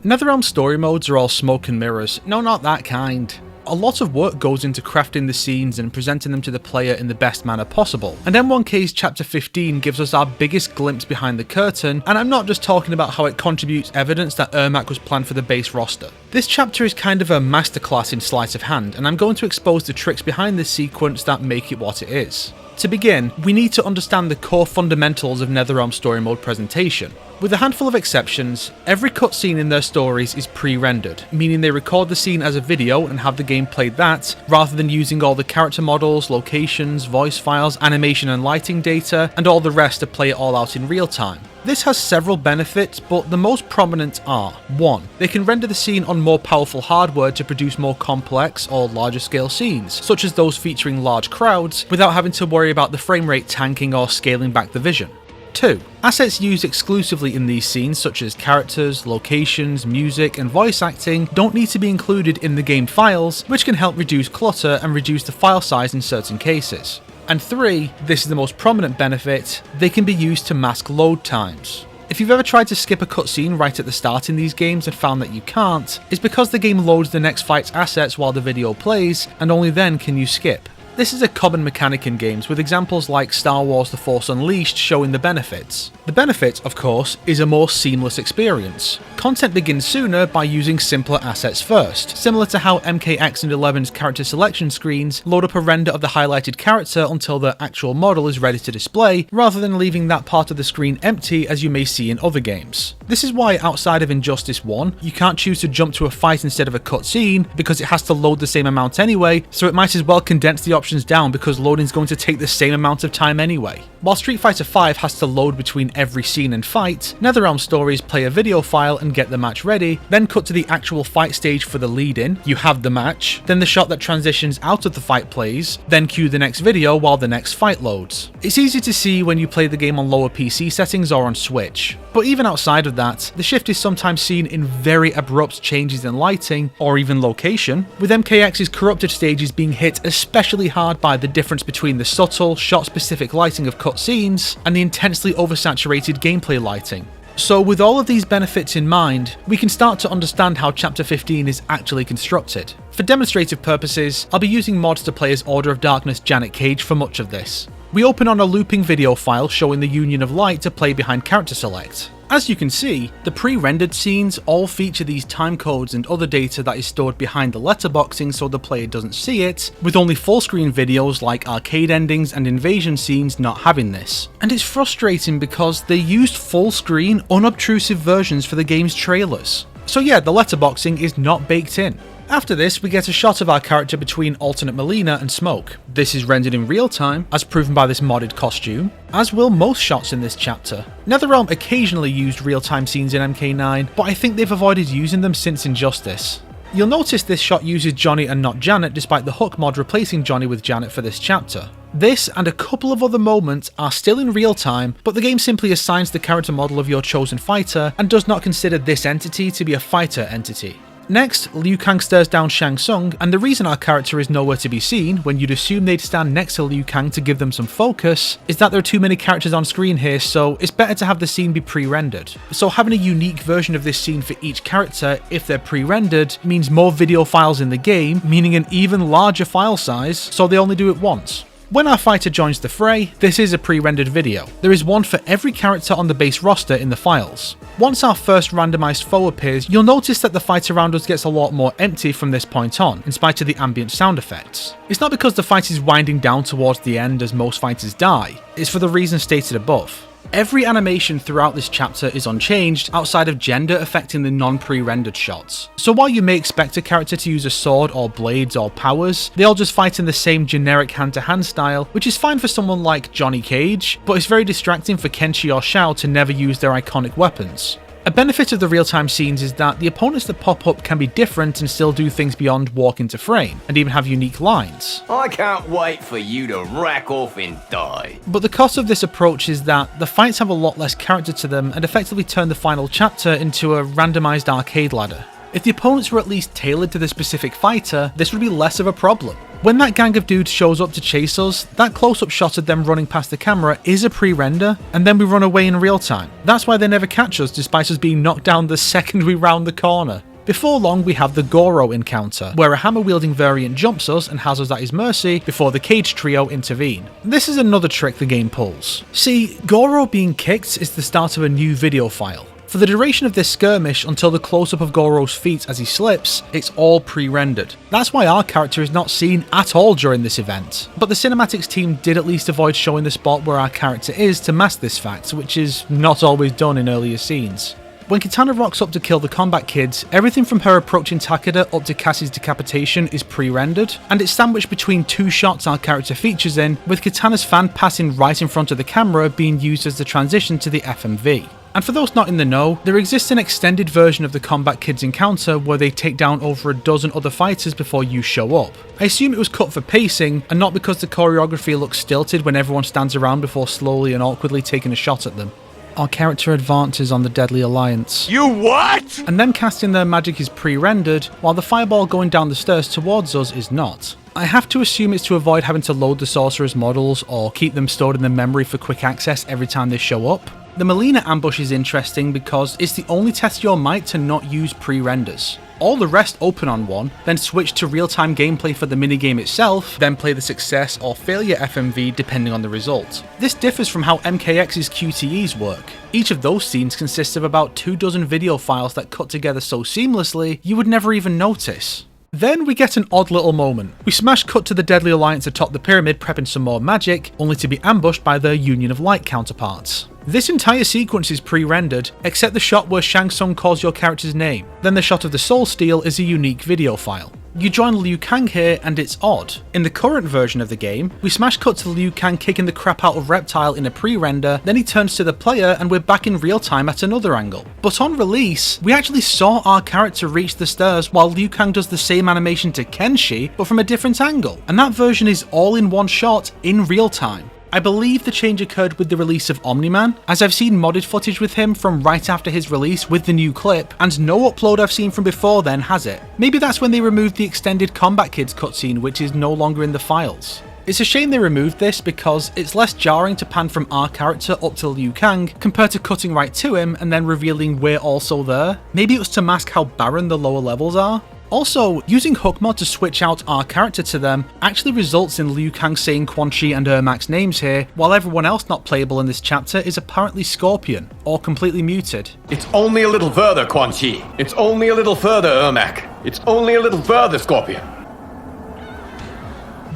NetherRealm story modes are all smoke and mirrors. No, not that kind. A lot of work goes into crafting the scenes and presenting them to the player in the best manner possible, and M1K's Chapter 15 gives us our biggest glimpse behind the curtain, and I'm not just talking about how it contributes evidence that Ermac was planned for the base roster. This chapter is kind of a masterclass in sleight of hand, and I'm going to expose the tricks behind this sequence that make it what it is. To begin, we need to understand the core fundamentals of NetherRealm story mode presentation. With a handful of exceptions, every cutscene in their stories is pre-rendered, meaning they record the scene as a video and have the game played that, rather than using all the character models, locations, voice files, animation and lighting data, and all the rest to play it all out in real time. This has several benefits, but the most prominent are: 1. They can render the scene on more powerful hardware to produce more complex or larger scale scenes, such as those featuring large crowds, without having to worry about the frame rate tanking or scaling back the vision. 2. Assets used exclusively in these scenes, such as characters, locations, music, and voice acting, don't need to be included in the game files, which can help reduce clutter and reduce the file size in certain cases. And 3, this is the most prominent benefit, they can be used to mask load times. If you've ever tried to skip a cutscene right at the start in these games and found that you can't, it's because the game loads the next fight's assets while the video plays, and only then can you skip. This is a common mechanic in games, with examples like Star Wars The Force Unleashed showing the benefits. The benefit, of course, is a more seamless experience. Content begins sooner by using simpler assets first, similar to how MKX and 11's character selection screens load up a render of the highlighted character until the actual model is ready to display, rather than leaving that part of the screen empty as you may see in other games. This is why outside of Injustice 1, you can't choose to jump to a fight instead of a cutscene, because it has to load the same amount anyway, so it might as well condense the options down because loading is going to take the same amount of time anyway. While Street Fighter V has to load between every scene and fight, NetherRealm stories play a video file and get the match ready, then cut to the actual fight stage for the lead-in, you have the match, then the shot that transitions out of the fight plays, then cue the next video while the next fight loads. It's easy to see when you play the game on lower PC settings or on Switch, but even outside of that, the shift is sometimes seen in very abrupt changes in lighting, or even location, with MKX's corrupted stages being hit especially hard by the difference between the subtle, shot-specific lighting of cutscenes and the intensely oversaturated gameplay lighting. So with all of these benefits in mind, we can start to understand how Chapter 15 is actually constructed. For demonstrative purposes, I'll be using mods to play as Order of Darkness Janet Cage for much of this. We open on a looping video file showing the Union of Light to play behind character select. As you can see, the pre-rendered scenes all feature these timecodes and other data that is stored behind the letterboxing so the player doesn't see it, with only full screen videos like arcade endings and invasion scenes not having this. And it's frustrating because they used full screen, unobtrusive versions for the game's trailers. So yeah, the letterboxing is not baked in. After this, we get a shot of our character between alternate Melina and Smoke. This is rendered in real time, as proven by this modded costume, as will most shots in this chapter. NetherRealm occasionally used real-time scenes in MK9, but I think they've avoided using them since Injustice. You'll notice this shot uses Johnny and not Janet, despite the hook mod replacing Johnny with Janet for this chapter. This and a couple of other moments are still in real time, but the game simply assigns the character model of your chosen fighter and does not consider this entity to be a fighter entity. Next, Liu Kang stares down Shang Tsung, and the reason our character is nowhere to be seen, when you'd assume they'd stand next to Liu Kang to give them some focus, is that there are too many characters on screen here, so it's better to have the scene be pre-rendered. So having a unique version of this scene for each character, if they're pre-rendered, means more video files in the game, meaning an even larger file size, so they only do it once. When our fighter joins the fray, this is a pre-rendered video. There is one for every character on the base roster in the files. Once our first randomized foe appears, you'll notice that the fight around us gets a lot more empty from this point on, in spite of the ambient sound effects. It's not because the fight is winding down towards the end as most fighters die, it's for the reason stated above. Every animation throughout this chapter is unchanged outside of gender affecting the non-pre-rendered shots. So while you may expect a character to use a sword or blades or powers, they all just fight in the same generic hand-to-hand style, which is fine for someone like Johnny Cage, but it's very distracting for Kenshi or Shao to never use their iconic weapons. A benefit of the real-time scenes is that the opponents that pop up can be different and still do things beyond walk into frame, and even have unique lines. I can't wait for you to rack off and die. But the cost of this approach is that the fights have a lot less character to them and effectively turn the final chapter into a randomized arcade ladder. If the opponents were at least tailored to the specific fighter, this would be less of a problem. When that gang of dudes shows up to chase us, that close-up shot of them running past the camera is a pre-render, and then we run away in real time. That's why they never catch us despite us being knocked down the second we round the corner. Before long, we have the Goro encounter, where a hammer-wielding variant jumps us and has us at his mercy before the Cage Trio intervene. This is another trick the game pulls. See, Goro being kicked is the start of a new video file. For the duration of this skirmish until the close-up of Goro's feet as he slips, it's all pre-rendered. That's why our character is not seen at all during this event. But the cinematics team did at least avoid showing the spot where our character is to mask this fact, which is not always done in earlier scenes. When Kitana rocks up to kill the Kombat kids, everything from her approaching Takeda up to Cassie's decapitation is pre-rendered, and it's sandwiched between two shots our character features in, with Kitana's fan passing right in front of the camera being used as the transition to the FMV. And for those not in the know, there exists an extended version of the Kombat Kids encounter where they take down over a dozen other fighters before you show up. I assume it was cut for pacing, and not because the choreography looks stilted when everyone stands around before slowly and awkwardly taking a shot at them. Our character advances on the Deadly Alliance. You what? And them casting their magic is pre-rendered, while the fireball going down the stairs towards us is not. I have to assume it's to avoid having to load the sorcerer's models or keep them stored in the memory for quick access every time they show up. The Melina ambush is interesting because it's the only test your might to not use pre-renders. All the rest open on one, then switch to real-time gameplay for the minigame itself, then play the success or failure FMV depending on the result. This differs from how MKX's QTEs work. Each of those scenes consists of about 24 video files that cut together so seamlessly you would never even notice. Then we get an odd little moment. We smash cut to the Deadly Alliance atop the pyramid prepping some more magic, only to be ambushed by their Union of Light counterparts. This entire sequence is pre-rendered, except the shot where Shang Tsung calls your character's name. Then the shot of the Soul Steel is a unique video file. You join Liu Kang here and it's odd. In the current version of the game, we smash cut to Liu Kang kicking the crap out of Reptile in a pre-render, then he turns to the player and we're back in real time at another angle. But on release, we actually saw our character reach the stairs while Liu Kang does the same animation to Kenshi, but from a different angle. And that version is all in one shot, in real time. I believe the change occurred with the release of Omni-Man, as I've seen modded footage with him from right after his release with the new clip, and no upload I've seen from before then has it. Maybe that's when they removed the extended Kombat Kids cutscene, which is no longer in the files. It's a shame they removed this because it's less jarring to pan from our character up to Liu Kang compared to cutting right to him and then revealing we're also there. Maybe it was to mask how barren the lower levels are. Also, using Hook Mod to switch out our character to them actually results in Liu Kang saying Quan Chi and Ermac's names here, while everyone else not playable in this chapter is apparently Scorpion, or completely muted. It's only a little further, Quan Chi. It's only a little further, Ermac. It's only a little further, Scorpion.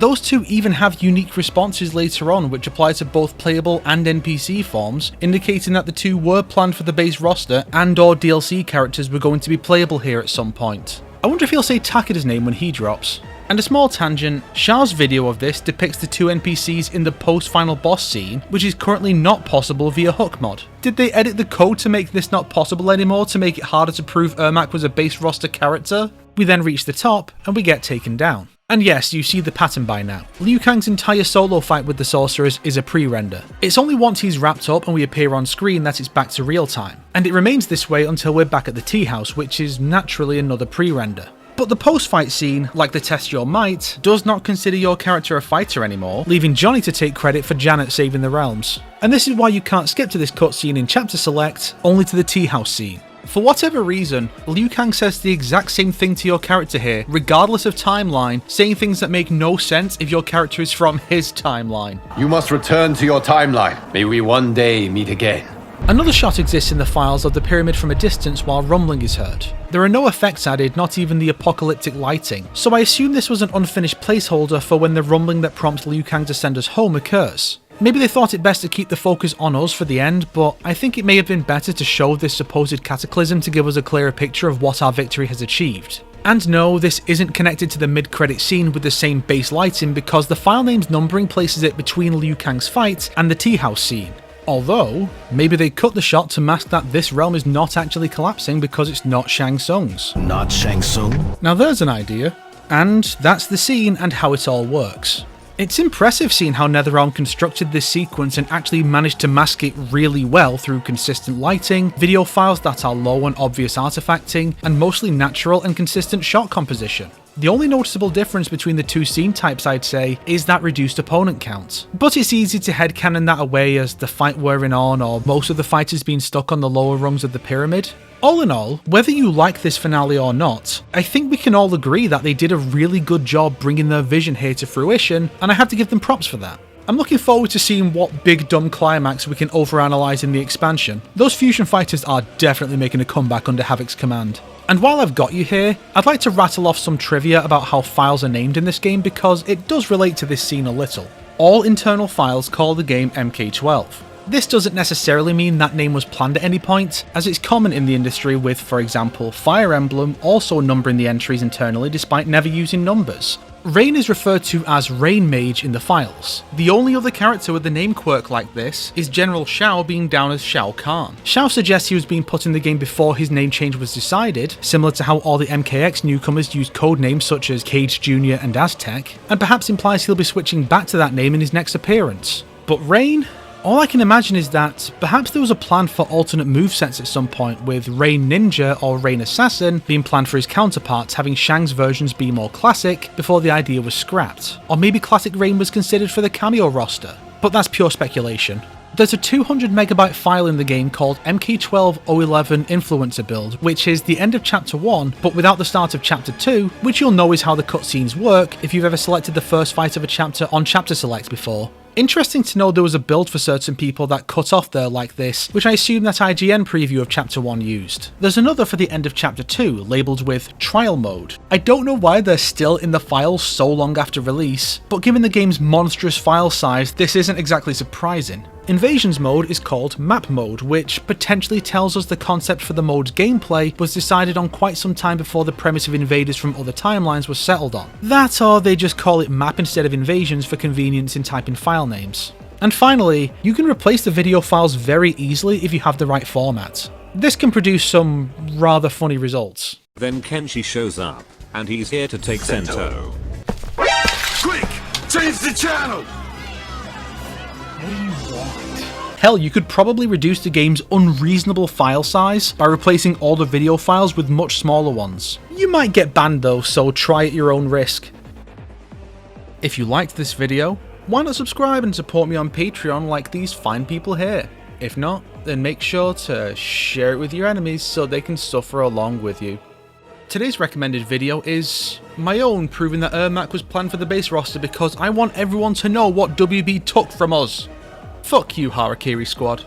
Those two even have unique responses later on which apply to both playable and NPC forms, indicating that the two were planned for the base roster and or DLC characters were going to be playable here at some point. I wonder if he'll say Takeda's name when he drops. And a small tangent, Shah's video of this depicts the two NPCs in the post-final boss scene, which is currently not possible via Hook Mod. Did they edit the code to make this not possible anymore to make it harder to prove Ermac was a base roster character? We then reach the top, and we get taken down. And yes, you see the pattern by now. Liu Kang's entire solo fight with the sorceress is a pre-render. It's only once he's wrapped up and we appear on screen that it's back to real time. And it remains this way until we're back at the tea house, which is naturally another pre-render. But the post-fight scene, like the Test Your Might, does not consider your character a fighter anymore, leaving Johnny to take credit for Janet saving the realms. And this is why you can't skip to this cutscene in Chapter Select, only to the tea house scene. For whatever reason, Liu Kang says the exact same thing to your character here, regardless of timeline, saying things that make no sense if your character is from his timeline. You must return to your timeline. May we one day meet again. Another shot exists in the files of the pyramid from a distance while rumbling is heard. There are no effects added, not even the apocalyptic lighting, so I assume this was an unfinished placeholder for when the rumbling that prompts Liu Kang to send us home occurs. Maybe they thought it best to keep the focus on us for the end, but I think it may have been better to show this supposed cataclysm to give us a clearer picture of what our victory has achieved. And no, this isn't connected to the mid-credit scene with the same base lighting because the file name's numbering places it between Liu Kang's fight and the tea house scene. Although, maybe they cut the shot to mask that this realm is not actually collapsing because it's not Shang Tsung's. Not Shang Tsung? Now there's an idea, and that's the scene and how it all works. It's impressive seeing how NetherRealm constructed this sequence and actually managed to mask it really well through consistent lighting, video files that are low on obvious artifacting, and mostly natural and consistent shot composition. The only noticeable difference between the two scene types, I'd say, is that reduced opponent count. But it's easy to headcanon that away as the fight wearing on or most of the fighters being stuck on the lower rungs of the pyramid. All in all, whether you like this finale or not, I think we can all agree that they did a really good job bringing their vision here to fruition, and I have to give them props for that. I'm looking forward to seeing what big dumb climax we can overanalyze in the expansion. Those fusion fighters are definitely making a comeback under Havoc's command. And while I've got you here, I'd like to rattle off some trivia about how files are named in this game because it does relate to this scene a little. All internal files call the game MK12. This doesn't necessarily mean that name was planned at any point, as it's common in the industry with, for example, Fire Emblem also numbering the entries internally despite never using numbers. Rain is referred to as Rain Mage in the files. The only other character with a name quirk like this is General Shao being down as Shao Kahn. Shao suggests he was being put in the game before his name change was decided, similar to how all the MKX newcomers use codenames such as Cage Jr. and Aztec, and perhaps implies he'll be switching back to that name in his next appearance. But Rain? All I can imagine is that perhaps there was a plan for alternate movesets at some point, with Rain Ninja or Rain Assassin being planned for his counterparts, having Shang's versions be more classic before the idea was scrapped. Or maybe Classic Rain was considered for the cameo roster, but that's pure speculation. There's a 200 megabyte file in the game called MK12-011 Influencer Build, which is the end of Chapter 1, but without the start of Chapter 2, which you'll know is how the cutscenes work if you've ever selected the first fight of a chapter on Chapter Select before. Interesting to know there was a build for certain people that cut off there like this, which I assume that IGN preview of Chapter 1 used. There's another for the end of Chapter 2, labelled with Trial Mode. I don't know why they're still in the file so long after release, but given the game's monstrous file size, this isn't exactly surprising. Invasions mode is called Map Mode, which potentially tells us the concept for the mode's gameplay was decided on quite some time before the premise of invaders from other timelines was settled on. That, or they just call it Map instead of Invasions for convenience in typing file names. And finally, you can replace the video files very easily if you have the right format. This can produce some rather funny results. Then Kenshi shows up, and he's here to take Sento. Quick! Change the channel! Hell, you could probably reduce the game's unreasonable file size by replacing all the video files with much smaller ones. You might get banned though, so try at your own risk. If you liked this video, why not subscribe and support me on Patreon like these fine people here? If not, then make sure to share it with your enemies so they can suffer along with you. Today's recommended video is my own, proving that Ermac was planned for the base roster because I want everyone to know what WB took from us. Fuck you, Harakiri Squad.